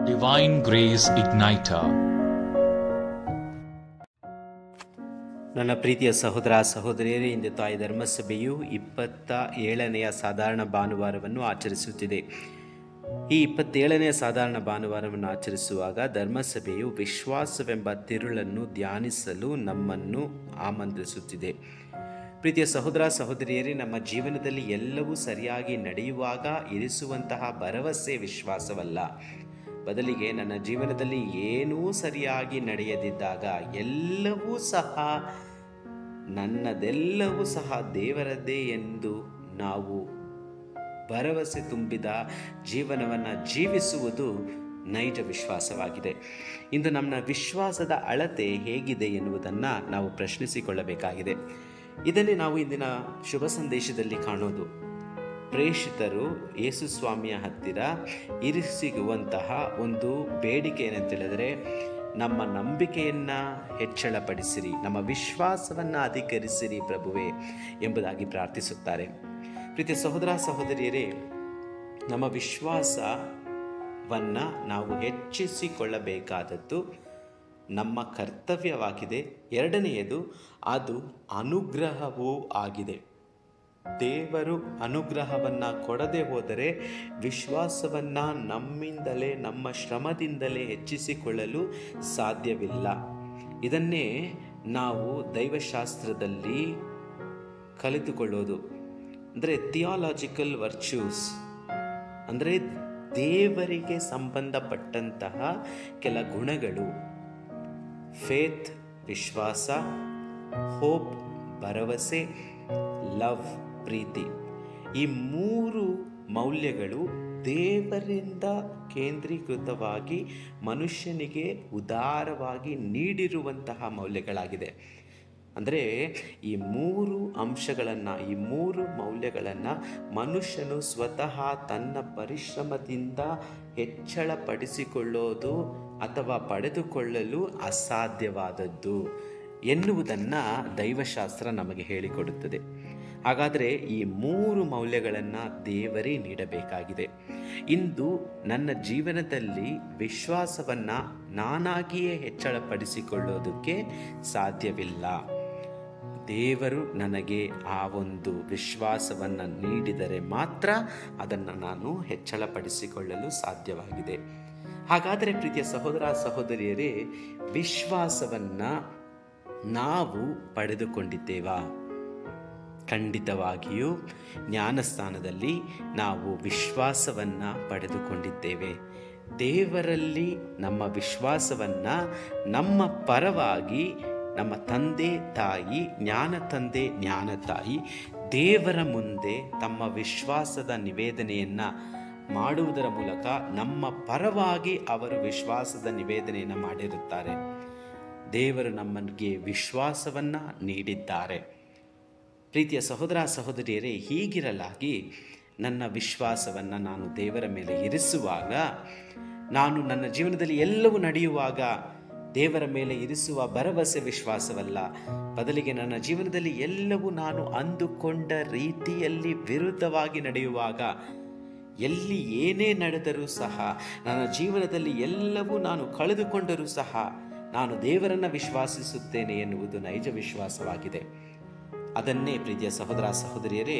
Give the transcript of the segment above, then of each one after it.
Divine Grace Igniter. ನನ್ನ ಪ್ರೀತಿಯ ಸಹೋದರ ಸಹೋದರಿಯರೇ, ಇಂದು ತಾಯಿ ಧರ್ಮಸಭೆಯು 27ನೇ ಸಾಧಾರಣ ಭಾನುವಾರವನ್ನು ಆಚರಿಸುತ್ತಿದೆ. ಈ 27ನೇ ಸಾಧಾರಣ ಭಾನುವಾರವನ್ನು ಆಚರಿಸುವಾಗ ಧರ್ಮಸಭೆಯು ವಿಶ್ವಾಸವೆಂಬ ತಿರುಳನ್ನು ಧ್ಯಾನಿಸಲು ನಮ್ಮನ್ನು ಆಮಂತ್ರಿಸುತ್ತಿದೆ. ಪ್ರೀತಿಯ ಸಹೋದರ ಸಹೋದರಿಯರೇ, ನಮ್ಮ ಜೀವನದಲ್ಲಿ ಎಲ್ಲವೂ ಸರಿಯಾಗಿ ನಡೆಯುವಾಗ ಇರಿಸುವಂತಹ ಭರವಸೆ ವಿಶ್ವಾಸವಲ್ಲ. ಬದಲಿಗೆ ನನ್ನ ಜೀವನದಲ್ಲಿ ಏನೂ ಸರಿಯಾಗಿ ನಡೆಯದಿದ್ದಾಗ ಎಲ್ಲವೂ ಸಹ ನನ್ನದೆಲ್ಲವೂ ಸಹ ದೇವರದ್ದೇ ಎಂದು ನಾವು ಭರವಸೆ ತುಂಬಿದ ಜೀವನವನ್ನು ಜೀವಿಸುವುದು ನೈಜ ವಿಶ್ವಾಸವಾಗಿದೆ. ಇಂದು ನಮ್ಮ ವಿಶ್ವಾಸದ ಅಳತೆ ಹೇಗಿದೆ ಎನ್ನುವುದನ್ನು ನಾವು ಪ್ರಶ್ನಿಸಿಕೊಳ್ಳಬೇಕಾಗಿದೆ. ಇದನ್ನೇ ನಾವು ಇಂದಿನ ಶುಭ ಸಂದೇಶದಲ್ಲಿ ಕಾಣೋದು. ಪ್ರೇಷಿತರು ಯೇಸು ಸ್ವಾಮಿಯ ಹತ್ತಿರ ಇರಿಸಿರುವಂತಹ ಒಂದು ಬೇಡಿಕೆ ಏನಂತೇಳಿದರೆ, ನಮ್ಮ ನಂಬಿಕೆಯನ್ನು ಹೆಚ್ಚಳಪಡಿಸಿರಿ, ನಮ್ಮ ವಿಶ್ವಾಸವನ್ನು ಅಧಿಕರಿಸಿರಿ ಪ್ರಭುವೇ ಎಂಬುದಾಗಿ ಪ್ರಾರ್ಥಿಸುತ್ತಾರೆ. ಪ್ರೀತಿಯ ಸಹೋದರ ಸಹೋದರಿಯರೇ, ನಮ್ಮ ವಿಶ್ವಾಸವನ್ನು ನಾವು ಹೆಚ್ಚಿಸಿಕೊಳ್ಳಬೇಕಾದದ್ದು ನಮ್ಮ ಕರ್ತವ್ಯವಾಗಿದೆ. ಎರಡನೆಯದು, ಅದು ಅನುಗ್ರಹವೂ ಆಗಿದೆ. ದೇವರು ಅನುಗ್ರಹವನ್ನು ಕೊಡದೆ ಹೋದರೆ ವಿಶ್ವಾಸವನ್ನು ನಮ್ಮಿಂದಲೇ, ನಮ್ಮ ಶ್ರಮದಿಂದಲೇ ಹೆಚ್ಚಿಸಿಕೊಳ್ಳಲು ಸಾಧ್ಯವಿಲ್ಲ. ಇದನ್ನೇ ನಾವು ದೈವಶಾಸ್ತ್ರದಲ್ಲಿ ಕಲಿತುಕೊಳ್ಳೋದು ಅಂದರೆ ಥಿಯಾಲಜಿಕಲ್ ವರ್ಚ್ಯೂಸ್, ಅಂದರೆ ದೇವರಿಗೆ ಸಂಬಂಧಪಟ್ಟಂತಹ ಕೆಲ ಗುಣಗಳು. ಫೇತ್ ವಿಶ್ವಾಸ, ಹೋಪ್ ಭರವಸೆ, ಲವ್ ಪ್ರೀತಿ. ಈ ಮೂರು ಮೌಲ್ಯಗಳು ದೇವರಿಂದ ಕೇಂದ್ರೀಕೃತವಾಗಿ ಮನುಷ್ಯನಿಗೆ ಉದಾರವಾಗಿ ನೀಡಿರುವಂತಹ ಮೌಲ್ಯಗಳಾಗಿದೆ. ಅಂದರೆ ಈ ಮೂರು ಅಂಶಗಳನ್ನು, ಈ ಮೂರು ಮೌಲ್ಯಗಳನ್ನು ಮನುಷ್ಯನು ಸ್ವತಃ ತನ್ನ ಪರಿಶ್ರಮದಿಂದ ಹೆಚ್ಚಳಪಡಿಸಿಕೊಳ್ಳೋದು ಅಥವಾ ಪಡೆದುಕೊಳ್ಳಲು ಅಸಾಧ್ಯವಾದದ್ದು ಎನ್ನುವುದನ್ನು ದೈವಶಾಸ್ತ್ರ ನಮಗೆ ಹೇಳಿಕೊಡುತ್ತದೆ. ಹಾಗಾದರೆ ಈ ಮೂರು ಮೌಲ್ಯಗಳನ್ನು ದೇವರೇ ನೀಡಬೇಕಾಗಿದೆ. ಇಂದು ನನ್ನ ಜೀವನದಲ್ಲಿ ವಿಶ್ವಾಸವನ್ನು ನಾನಾಗಿಯೇ ಹೆಚ್ಚಳಪಡಿಸಿಕೊಳ್ಳೋದಕ್ಕೆ ಸಾಧ್ಯವಿಲ್ಲ. ದೇವರು ನನಗೆ ಆ ಒಂದು ವಿಶ್ವಾಸವನ್ನು ನೀಡಿದರೆ ಮಾತ್ರ ಅದನ್ನು ನಾನು ಹೆಚ್ಚಳಪಡಿಸಿಕೊಳ್ಳಲು ಸಾಧ್ಯವಾಗಿದೆ. ಹಾಗಾದರೆ ಪ್ರೀತಿಯ ಸಹೋದರ ಸಹೋದರಿಯರೇ, ವಿಶ್ವಾಸವನ್ನು ನಾವು ಪಡೆದುಕೊಂಡಿದ್ದೇವಾ? ಖಂಡಿತವಾಗಿಯೂ ಜ್ಞಾನಸ್ಥಾನದಲ್ಲಿ ನಾವು ವಿಶ್ವಾಸವನ್ನು ಪಡೆದುಕೊಂಡಿದ್ದೇವೆ. ದೇವರಲ್ಲಿ ನಮ್ಮ ವಿಶ್ವಾಸವನ್ನು ನಮ್ಮ ಪರವಾಗಿ ನಮ್ಮ ತಂದೆ ತಾಯಿ, ಜ್ಞಾನ ತಂದೆ ಜ್ಞಾನ ತಾಯಿ ದೇವರ ಮುಂದೆ ತಮ್ಮ ವಿಶ್ವಾಸದ ನಿವೇದನೆಯನ್ನು ಮಾಡುವುದರ ಮೂಲಕ ನಮ್ಮ ಪರವಾಗಿ ಅವರು ವಿಶ್ವಾಸದ ನಿವೇದನೆಯನ್ನು ಮಾಡಿರುತ್ತಾರೆ. ದೇವರು ನಮಗೆ ವಿಶ್ವಾಸವನ್ನು ನೀಡಿದ್ದಾರೆ. ಪ್ರೀತಿಯ ಸಹೋದರ ಸಹೋದರಿಯರೇ, ಹೀಗಿರಲಾಗಿ ನನ್ನ ವಿಶ್ವಾಸವನ್ನು ನಾನು ದೇವರ ಮೇಲೆ ಇರಿಸುವಾಗ, ನಾನು ನನ್ನ ಜೀವನದಲ್ಲಿ ಎಲ್ಲವೂ ನಡೆಯುವಾಗ ದೇವರ ಮೇಲೆ ಇರಿಸುವ ಭರವಸೆ ವಿಶ್ವಾಸವಲ್ಲ. ಬದಲಿಗೆ ನನ್ನ ಜೀವನದಲ್ಲಿ ಎಲ್ಲವೂ ನಾನು ಅಂದುಕೊಂಡ ರೀತಿಯಲ್ಲಿ ವಿರುದ್ಧವಾಗಿ ನಡೆಯುವಾಗ, ಎಲ್ಲಿ ಏನೇ ನಡೆದರೂ ಸಹ, ನನ್ನ ಜೀವನದಲ್ಲಿ ಎಲ್ಲವೂ ನಾನು ಕಳೆದುಕೊಂಡರೂ ಸಹ ನಾನು ದೇವರನ್ನು ವಿಶ್ವಾಸಿಸುತ್ತೇನೆ ಎನ್ನುವುದು ನೈಜ ವಿಶ್ವಾಸವಾಗಿದೆ. ಅದನ್ನೇ ಪ್ರೀತಿಯ ಸಹೋದರ ಸಹೋದರಿಯರೇ,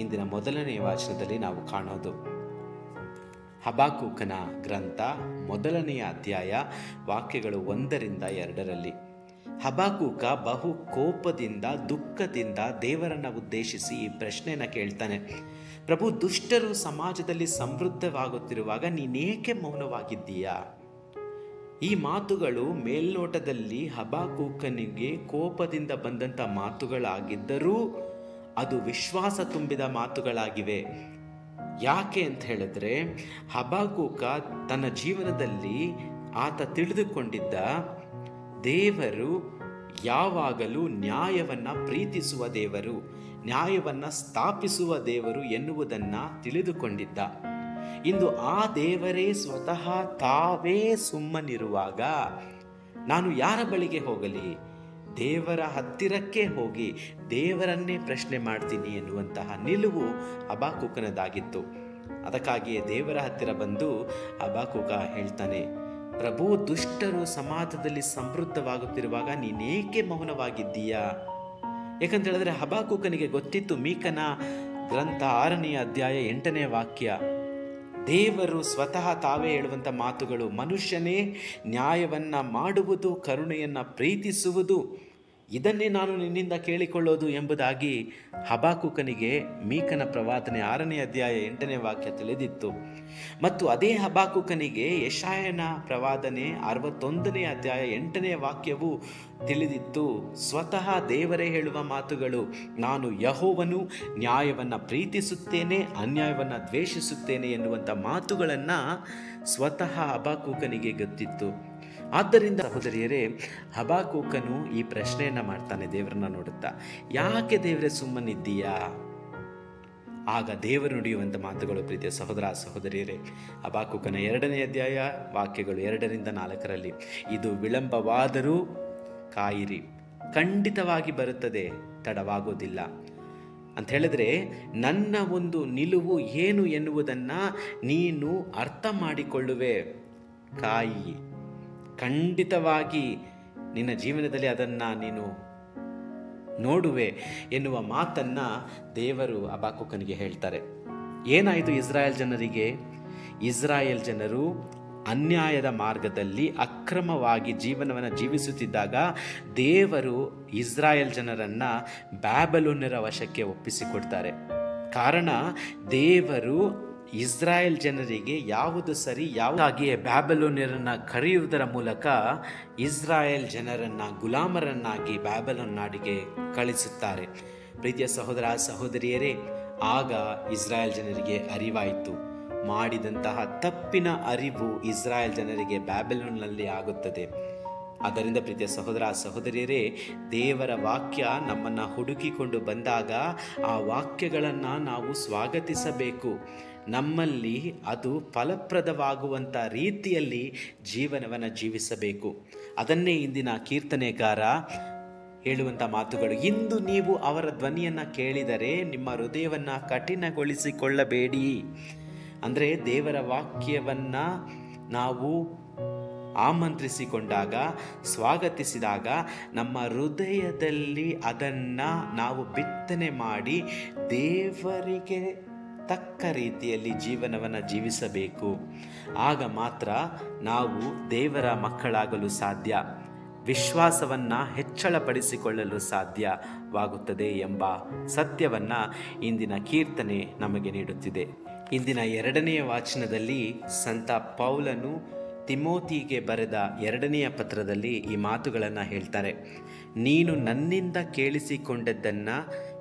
ಇಂದಿನ ಮೊದಲನೆಯ ವಾಚನದಲ್ಲಿ ನಾವು ಕಾಣೋದು. ಹಬಾಕೂಕನ ಗ್ರಂಥ 1ನೇ ಅಧ್ಯಾಯ ವಾಕ್ಯಗಳು 1ರಿಂದ 2ರಲ್ಲಿ. ಹಬಾಕೂಕ ಬಹು ಕೋಪದಿಂದ, ದುಃಖದಿಂದ ದೇವರನ್ನು ಉದ್ದೇಶಿಸಿ ಈ ಪ್ರಶ್ನೆಯನ್ನು ಕೇಳ್ತಾನೆ. ಪ್ರಭು, ದುಷ್ಟರು ಸಮಾಜದಲ್ಲಿ ಸಮೃದ್ಧವಾಗುತ್ತಿರುವಾಗ ನೀನೇಕೆ ಮೌನವಾಗಿದ್ದೀಯಾ? ಈ ಮಾತುಗಳು ಮೇಲ್ನೋಟದಲ್ಲಿ ಹಬಾಕೂಕನಿಗೆ ಕೋಪದಿಂದ ಬಂದಂಥ ಮಾತುಗಳಾಗಿದ್ದರೂ ಅದು ವಿಶ್ವಾಸ ತುಂಬಿದ ಮಾತುಗಳಾಗಿವೆ. ಯಾಕೆ ಅಂತ ಹೇಳಿದ್ರೆ, ಹಬಾಕೂಕ ತನ್ನ ಜೀವನದಲ್ಲಿ ಆತ ತಿಳಿದುಕೊಂಡಿದ್ದ ದೇವರು ಯಾವಾಗಲೂ ನ್ಯಾಯವನ್ನು ಪ್ರೀತಿಸುವ ದೇವರು, ನ್ಯಾಯವನ್ನು ಸ್ಥಾಪಿಸುವ ದೇವರು ಎನ್ನುವುದನ್ನು ತಿಳಿದುಕೊಂಡಿದ್ದ. ಇಂದು ಆ ದೇವರೇ ಸ್ವತಃ ತಾವೇ ಸುಮ್ಮನಿರುವಾಗ ನಾನು ಯಾರ ಬಳಿಗೆ ಹೋಗಲಿ? ದೇವರ ಹತ್ತಿರಕ್ಕೆ ಹೋಗಿ ದೇವರನ್ನೇ ಪ್ರಶ್ನೆ ಮಾಡ್ತೀನಿ ಎನ್ನುವಂತಹ ನಿಲುವು ಹಬಾಕೂಕನದಾಗಿತ್ತು. ಅದಕ್ಕಾಗಿಯೇ ದೇವರ ಹತ್ತಿರ ಬಂದು ಹಬಾಕೂಕ ಹೇಳ್ತಾನೆ, ಪ್ರಭು, ದುಷ್ಟರು ಸಮಾಜದಲ್ಲಿ ಸಮೃದ್ಧವಾಗುತ್ತಿರುವಾಗ ನೀನೇಕೆ ಮೌನವಾಗಿದ್ದೀಯಾ? ಯಾಕಂತ ಹೇಳಿದ್ರೆ ಹಬಾಕೂಕನಿಗೆ ಗೊತ್ತಿತ್ತು, ಮೀಕನ ಗ್ರಂಥ 6ನೇ ಅಧ್ಯಾಯ 8ನೇ ವಾಕ್ಯ, ದೇವರು ಸ್ವತಃ ತಾವೇ ಹೇಳುವಂಥ ಮಾತುಗಳು, ಮನುಷ್ಯನೇ ನ್ಯಾಯವನ್ನು ಮಾಡುವುದು, ಕರುಣೆಯನ್ನು ಪ್ರೀತಿಸುವುದು, ಇದನ್ನೇ ನಾನು ನಿನ್ನಿಂದ ಕೇಳಿಕೊಳ್ಳೋದು ಎಂಬುದಾಗಿ ಹಬಾಕೂಕನಿಗೆ ಮೀಕನ ಪ್ರವಾದನೆ 6ನೇ ಅಧ್ಯಾಯ 8ನೇ ವಾಕ್ಯ ತಿಳಿದಿತ್ತು. ಮತ್ತು ಅದೇ ಹಬಾಕೂಕನಿಗೆ ಯೆಶಾಯನ ಪ್ರವಾದನೆ 61ನೇ ಅಧ್ಯಾಯ 8ನೇ ವಾಕ್ಯವು ತಿಳಿದಿತ್ತು. ಸ್ವತಃ ದೇವರೇ ಹೇಳುವ ಮಾತುಗಳು, ನಾನು ಯೆಹೋವನು, ನ್ಯಾಯವನ್ನು ಪ್ರೀತಿಸುತ್ತೇನೆ, ಅನ್ಯಾಯವನ್ನು ದ್ವೇಷಿಸುತ್ತೇನೆ ಎನ್ನುವಂಥ ಮಾತುಗಳನ್ನು ಸ್ವತಃ ಹಬಾಕೂಕನಿಗೆ ಗೊತ್ತಿತ್ತು. ಆದ್ದರಿಂದ ಸಹೋದರಿಯರೇ, ಹಬಾಕೂಕನು ಈ ಪ್ರಶ್ನೆಯನ್ನು ಮಾಡ್ತಾನೆ ದೇವರನ್ನ ನೋಡುತ್ತಾ, ಯಾಕೆ ದೇವರೇ ಸುಮ್ಮನಿದ್ದೀಯಾ? ಆಗ ದೇವರು ನುಡಿಯುವಂಥ ಮಾತುಗಳು ಪ್ರೀತಿಯ ಸಹೋದರ ಸಹೋದರಿಯರೇ, ಹಬಾಕೂಕನ 2ನೇ ಅಧ್ಯಾಯ ವಾಕ್ಯಗಳು 2ರಿಂದ 4ರಲ್ಲಿ, ಇದು ವಿಳಂಬವಾದರೂ ಕಾಯಿರಿ, ಖಂಡಿತವಾಗಿ ಬರುತ್ತದೆ, ತಡವಾಗೋದಿಲ್ಲ ಅಂತ ಹೇಳಿದ್ರೆ, ನನ್ನ ಒಂದು ನಿಲುವು ಏನು ಎನ್ನುವುದನ್ನು ನೀನು ಅರ್ಥ ಮಾಡಿಕೊಳ್ಳುವೆ, ಕಾಯಿ, ಖಂಡಿತವಾಗಿ ನಿನ್ನ ಜೀವನದಲ್ಲಿ ಅದನ್ನು ನೀನು ನೋಡುವೆ ಎನ್ನುವ ಮಾತನ್ನು ದೇವರು ಹಬಾಕೂಕನಿಗೆ ಹೇಳ್ತಾರೆ. ಏನಾಯಿತು ಇಸ್ರಾಯೇಲ್ ಜನರಿಗೆ? ಇಸ್ರಾಯೇಲ್ ಜನರು ಅನ್ಯಾಯದ ಮಾರ್ಗದಲ್ಲಿ ಅಕ್ರಮವಾಗಿ ಜೀವನವನ್ನು ಜೀವಿಸುತ್ತಿದ್ದಾಗ ದೇವರು ಇಸ್ರಾಯೇಲ್ ಜನರನ್ನು ಬ್ಯಾಬಿಲೋನ್ಯರ ವಶಕ್ಕೆ ಒಪ್ಪಿಸಿಕೊಡ್ತಾರೆ. ಕಾರಣ, ದೇವರು ಇಸ್ರಾಯೇಲ್ ಜನರಿಗೆ ಯಾವುದು ಸರಿ, ಯಾವುದಾಗಿಯೇ ಬ್ಯಾಬಿಲೋನ್ಯರನ್ನು ಕರೆಯುವುದರ ಮೂಲಕ ಇಸ್ರಾಯೇಲ್ ಜನರನ್ನು ಗುಲಾಮರನ್ನಾಗಿ ಬ್ಯಾಬಿಲೋನ್ ನಾಡಿಗೆ ಕಳಿಸುತ್ತಾರೆ. ಪ್ರೀತಿಯ ಸಹೋದರ ಸಹೋದರಿಯರೇ, ಆಗ ಇಸ್ರಾಯೇಲ್ ಜನರಿಗೆ ಅರಿವಾಯಿತು, ಮಾಡಿದಂತಹ ತಪ್ಪಿನ ಅರಿವು ಇಸ್ರಾಯೇಲ್ ಜನರಿಗೆ ಬ್ಯಾಬಿಲೋನ್ನಲ್ಲಿ ಆಗುತ್ತದೆ. ಆದ್ದರಿಂದ ಪ್ರೀತಿಯ ಸಹೋದರ ಸಹೋದರಿಯರೇ, ದೇವರ ವಾಕ್ಯ ನಮ್ಮನ್ನು ಹುಡುಕಿಕೊಂಡು ಬಂದಾಗ ಆ ವಾಕ್ಯಗಳನ್ನು ನಾವು ಸ್ವಾಗತಿಸಬೇಕು. ನಮ್ಮಲ್ಲಿ ಅದು ಫಲಪ್ರದವಾಗುವಂಥ ರೀತಿಯಲ್ಲಿ ಜೀವನವನ್ನು ಜೀವಿಸಬೇಕು. ಅದನ್ನೇ ಇಂದಿನ ಕೀರ್ತನೆಗಾರ ಹೇಳುವಂಥ ಮಾತುಗಳು, ಇಂದು ನೀವು ಅವರ ಧ್ವನಿಯನ್ನು ಕೇಳಿದರೆ ನಿಮ್ಮ ಹೃದಯವನ್ನು ಕಠಿಣಗೊಳಿಸಿಕೊಳ್ಳಬೇಡಿ. ಅಂದರೆ ದೇವರ ವಾಕ್ಯವನ್ನು ನಾವು ಆಮಂತ್ರಿಸಿಕೊಂಡಾಗ, ಸ್ವಾಗತಿಸಿದಾಗ ನಮ್ಮ ಹೃದಯದಲ್ಲಿ ಅದನ್ನು ನಾವು ಬಿತ್ತನೆ ಮಾಡಿ ದೇವರಿಗೆ ತಕ್ಕ ರೀತಿಯಲ್ಲಿ ಜೀವನವನ್ನು ಜೀವಿಸಬೇಕು. ಆಗ ಮಾತ್ರ ನಾವು ದೇವರ ಮಕ್ಕಳಾಗಲು ಸಾಧ್ಯ, ವಿಶ್ವಾಸವನ್ನು ಹೆಚ್ಚಳಪಡಿಸಿಕೊಳ್ಳಲು ಸಾಧ್ಯವಾಗುತ್ತದೆ ಎಂಬ ಸತ್ಯವನ್ನು ಇಂದಿನ ಕೀರ್ತನೆ ನಮಗೆ ನೀಡುತ್ತಿದೆ. ಇಂದಿನ 2ನೇ ವಾಚನದಲ್ಲಿ ಸಂತ ಪೌಲನು ತಿಮೋತಿಗೆ ಬರೆದ 2ನೆಯ ಪತ್ರದಲ್ಲಿ ಈ ಮಾತುಗಳನ್ನು ಹೇಳ್ತಾರೆ. ನೀನು ನನ್ನಿಂದ ಕೇಳಿಸಿಕೊಂಡದ್ದನ್ನು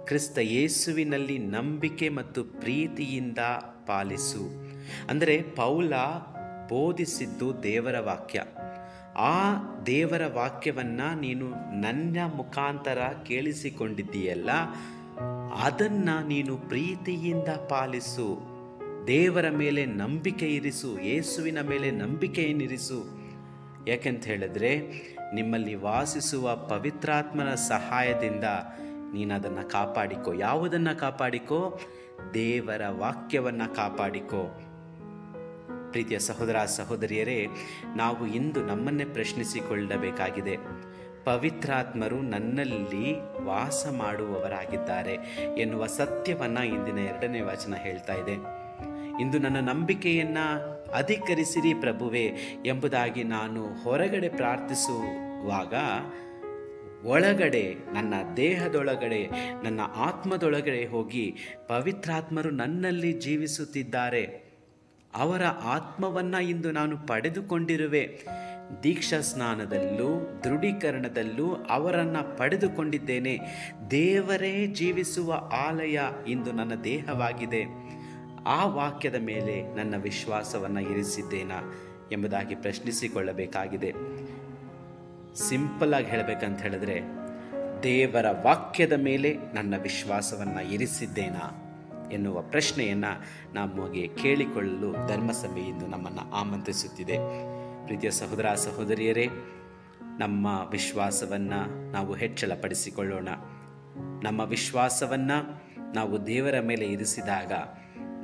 ಕ್ರಿಸ್ತ ಯೇಸುವಿನಲ್ಲಿ ನಂಬಿಕೆ ಮತ್ತು ಪ್ರೀತಿಯಿಂದ ಪಾಲಿಸು. ಅಂದರೆ ಪೌಲ ಬೋಧಿಸಿದ್ದು ದೇವರ ವಾಕ್ಯ. ಆ ದೇವರ ವಾಕ್ಯವನ್ನು ನೀನು ನನ್ನ ಮುಖಾಂತರ ಕೇಳಿಸಿಕೊಂಡಿದ್ದೀಯಲ್ಲ, ಅದನ್ನು ನೀನು ಪ್ರೀತಿಯಿಂದ ಪಾಲಿಸು. ದೇವರ ಮೇಲೆ ನಂಬಿಕೆ ಇರಿಸು, ಯೇಸುವಿನ ಮೇಲೆ ನಂಬಿಕೆಯನ್ನಿರಿಸು. ಯಾಕೆಂತ ಹೇಳಿದ್ರೆ, ನಿಮ್ಮಲ್ಲಿ ವಾಸಿಸುವ ಪವಿತ್ರಾತ್ಮನ ಸಹಾಯದಿಂದ ನೀನು ಅದನ್ನು ಕಾಪಾಡಿಕೋ. ಯಾವುದನ್ನು ಕಾಪಾಡಿಕೋ? ದೇವರ ವಾಕ್ಯವನ್ನು ಕಾಪಾಡಿಕೋ. ಪ್ರೀತಿಯ ಸಹೋದರ ಸಹೋದರಿಯರೇ, ನಾವು ಇಂದು ನಮ್ಮನ್ನೇ ಪ್ರಶ್ನಿಸಿಕೊಳ್ಳಬೇಕಾಗಿದೆ. ಪವಿತ್ರಾತ್ಮರು ನನ್ನಲ್ಲಿ ವಾಸ ಮಾಡುವವರಾಗಿದ್ದಾರೆ ಎನ್ನುವ ಸತ್ಯವನ್ನು ಇಂದಿನ 2ನೇ ವಚನ ಹೇಳ್ತಾ ಇದೆ. ಇಂದು ನನ್ನ ನಂಬಿಕೆಯನ್ನು ಅಧಿಕರಿಸಿರಿ ಪ್ರಭುವೇ ಎಂಬುದಾಗಿ ನಾನು ಹೊರಗಡೆ ಪ್ರಾರ್ಥಿಸುವಾಗ, ಒಳಗಡೆ ನನ್ನ ದೇಹದೊಳಗಡೆ, ನನ್ನ ಆತ್ಮದೊಳಗಡೆ ಹೋಗಿ ಪವಿತ್ರಾತ್ಮರು ನನ್ನಲ್ಲಿ ಜೀವಿಸುತ್ತಿದ್ದಾರೆ. ಅವರ ಆತ್ಮವನ್ನು ಇಂದು ನಾನು ಪಡೆದುಕೊಂಡಿರುವೆ. ದೀಕ್ಷಾ ಸ್ನಾನದಲ್ಲೂ ದೃಢೀಕರಣದಲ್ಲೂ ಅವರನ್ನು ಪಡೆದುಕೊಂಡಿದ್ದೇನೆ. ದೇವರೇ ಜೀವಿಸುವ ಆಲಯ ಇಂದು ನನ್ನ ದೇಹವಾಗಿದೆ. ಆ ವಾಕ್ಯದ ಮೇಲೆ ನನ್ನ ವಿಶ್ವಾಸವನ್ನು ಇರಿಸಿದ್ದೇನಾ ಎಂಬುದಾಗಿ ಪ್ರಶ್ನಿಸಿಕೊಳ್ಳಬೇಕಾಗಿದೆ. ಸಿಂಪಲ್ ಆಗಿ ಹೇಳಬೇಕಂತ ಹೇಳಿದ್ರೆ, ದೇವರ ವಾಕ್ಯದ ಮೇಲೆ ನನ್ನ ವಿಶ್ವಾಸವನ್ನು ಇರಿಸಿದ್ದೇನಾ ಎನ್ನುವ ಪ್ರಶ್ನೆಯನ್ನು ನಮಗೆ ಕೇಳಿಕೊಳ್ಳಲು ಧರ್ಮಸಭೆ ಇಂದು ನಮ್ಮನ್ನು ಆಮಂತ್ರಿಸುತ್ತಿದೆ. ಪ್ರೀತಿಯ ಸಹೋದರ ಸಹೋದರಿಯರೇ, ನಮ್ಮ ವಿಶ್ವಾಸವನ್ನು ನಾವು ಹೆಚ್ಚಳಪಡಿಸಿಕೊಳ್ಳೋಣ. ನಮ್ಮ ವಿಶ್ವಾಸವನ್ನು ನಾವು ದೇವರ ಮೇಲೆ ಇರಿಸಿದಾಗ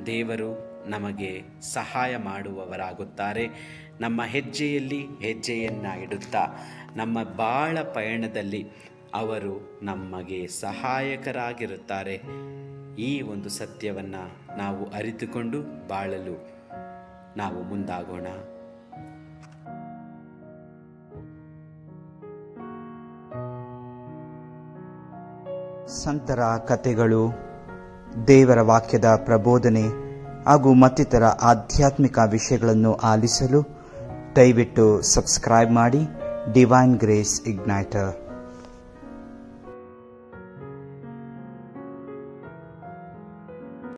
ದೇವರು ನಮಗೆ ಸಹಾಯ ಮಾಡುವವರಾಗುತ್ತಾರೆ. ನಮ್ಮ ಹೆಜ್ಜೆಯಲ್ಲಿ ಹೆಜ್ಜೆಯನ್ನು ಇಡುತ್ತಾ ನಮ್ಮ ಬಾಳ ಪಯಣದಲ್ಲಿ ಅವರು ನಮಗೆ ಸಹಾಯಕರಾಗಿರುತ್ತಾರೆ. ಈ ಒಂದು ಸತ್ಯವನ್ನು ನಾವು ಅರಿತುಕೊಂಡು ಬಾಳಲು ನಾವು ಮುಂದಾಗೋಣ. ಸಂತರ ಕಥೆಗಳು, ದೇವರ ವಾಕ್ಯದ ಪ್ರಬೋಧನೆ ಹಾಗೂ ಮತ್ತಿತರ ಆಧ್ಯಾತ್ಮಿಕ ವಿಷಯಗಳನ್ನು ಆಲಿಸಲು ದಯವಿಟ್ಟು ಸಬ್ಸ್ಕ್ರೈಬ್ ಮಾಡಿ ಡಿವೈನ್ ಗ್ರೇಸ್ ಇಗ್ನೈಟರ್.